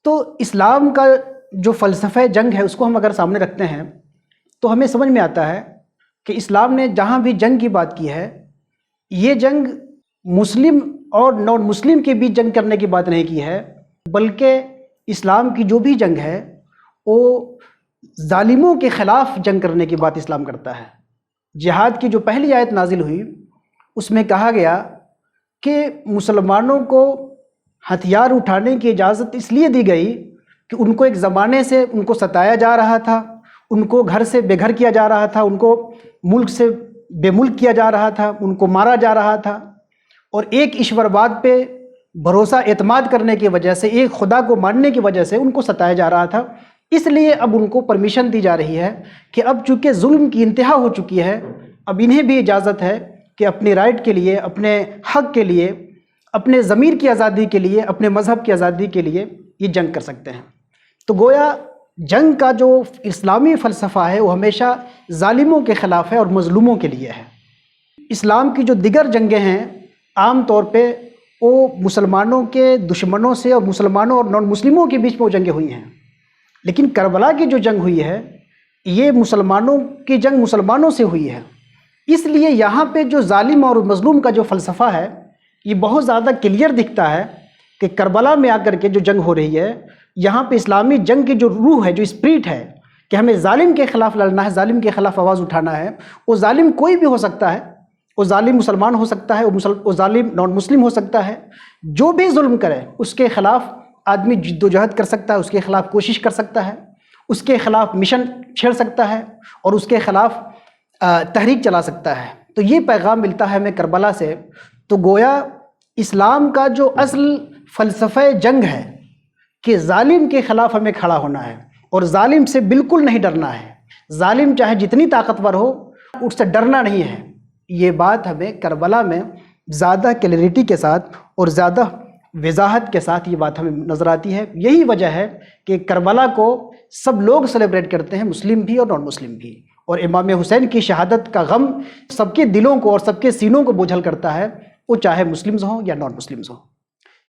تو اسلام کا جو فلسفہ جنگ ہے اس کو ہم اگر سامنے رکھتے ہیں تو ہمیں سمجھ میں آتا ہے کہ اسلام نے جہاں بھی جنگ کی بات کی ہے، یہ جنگ مسلم اور نان مسلم کے بیچ جنگ کرنے کی بات نہیں کی ہے، بلکہ اسلام کی جو بھی جنگ ہے وہ ظالموں کے خلاف جنگ کرنے کی بات اسلام کرتا ہے۔ جہاد کی جو پہلی آیت نازل ہوئی اس میں کہا گیا کہ مسلمانوں کو ہتھیار اٹھانے کی اجازت اس لیے دی گئی کہ ان کو ایک زمانے سے ان کو ستایا جا رہا تھا، ان کو گھر سے بے گھر کیا جا رہا تھا، ان کو ملک سے بے ملک کیا جا رہا تھا، ان کو مارا جا رہا تھا، اور ایک ایشورواد پہ بھروسہ اعتماد کرنے کی وجہ سے، ایک خدا کو ماننے کی وجہ سے ان کو ستایا جا رہا تھا۔ اس لیے اب ان کو پرمیشن دی جا رہی ہے کہ اب چونکہ ظلم کی انتہا ہو چکی ہے، اب انہیں بھی اجازت ہے کہ اپنی رائٹ کے لیے، اپنے حق کے لیے، اپنے ضمیر کی آزادی کے لیے، اپنے مذہب کی آزادی کے لیے یہ جنگ کر سکتے ہیں۔ تو گویا جنگ کا جو اسلامی فلسفہ ہے وہ ہمیشہ ظالموں کے خلاف ہے اور مظلوموں کے لیے ہے۔ اسلام کی جو دیگر جنگیں ہیں عام طور پہ وہ مسلمانوں کے دشمنوں سے اور مسلمانوں اور نان مسلموں کے بیچ میں وہ جنگیں ہوئی ہیں، لیکن کربلا کی جو جنگ ہوئی ہے یہ مسلمانوں کی جنگ مسلمانوں سے ہوئی ہے۔ اس لیے یہاں پہ جو ظالم اور مظلوم کا جو فلسفہ ہے یہ بہت زیادہ کلیئر دکھتا ہے کہ کربلا میں آ کر کے جو جنگ ہو رہی ہے، یہاں پہ اسلامی جنگ کی جو روح ہے، جو اسپرٹ ہے کہ ہمیں ظالم کے خلاف لڑنا ہے، ظالم کے خلاف آواز اٹھانا ہے۔ وہ ظالم کوئی بھی ہو سکتا ہے، وہ ظالم مسلمان ہو سکتا ہے، وہ ظالم نان مسلم ہو سکتا ہے، جو بھی ظلم کرے اس کے خلاف آدمی جد و جہد کر سکتا ہے، اس کے خلاف کوشش کر سکتا ہے، اس کے خلاف مشن چھیڑ سکتا ہے اور اس کے خلاف تحریک چلا سکتا ہے۔ تو یہ پیغام ملتا ہے ہمیں کربلا سے۔ تو گویا اسلام کا جو اصل فلسفہ جنگ ہے کہ ظالم کے خلاف ہمیں کھڑا ہونا ہے اور ظالم سے بالکل نہیں ڈرنا ہے، ظالم چاہے جتنی طاقتور ہو اس سے ڈرنا نہیں ہے۔ یہ بات ہمیں کربلا میں زیادہ کلیئرٹی کے ساتھ اور زیادہ وضاحت کے ساتھ یہ بات ہمیں نظر آتی ہے۔ یہی وجہ ہے کہ کربلا کو سب لوگ سیلیبریٹ کرتے ہیں، مسلم بھی اور نان مسلم بھی، اور امام حسین کی شہادت کا غم سب کے دلوں کو اور سب کے سینوں کو بوجھل کرتا ہے، وہ چاہے مسلمز ہوں یا نان مسلمز ہوں۔